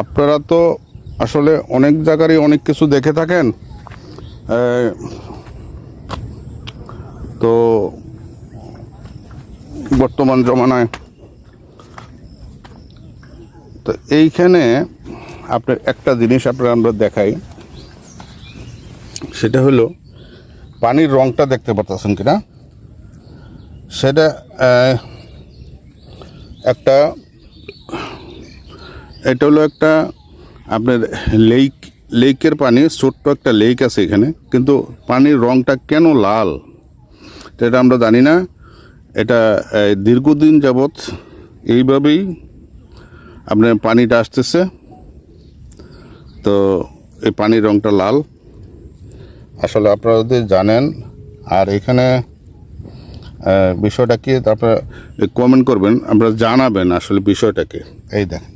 আপনারা তো আসলে অনেক জায়গারই অনেক কিছু দেখে থাকেন, তো বর্তমান জমানায় তো এইখানে আপনার একটা জিনিস আমরা দেখাই, সেটা হলো পানির রংটা দেখতে পাচ্ছেন কিনা, সেটা এটা হলো একটা আপনার লেকের পানি, ছোট্ট একটা লেক আছে এখানে, কিন্তু পানির রংটা কেন লাল এটা আমরা জানি না। এটা দীর্ঘদিন যাবৎ এইভাবেই আপনার পানিটা আসতেছে, তো এই পানির রংটা লাল। আসলে আপনারা যদি জানেন আর এখানে বিষয়টা কি, তারপরে কমেন্ট করবেন, আপনারা জানাবেন আসলে বিষয়টা কি। এই দেখেন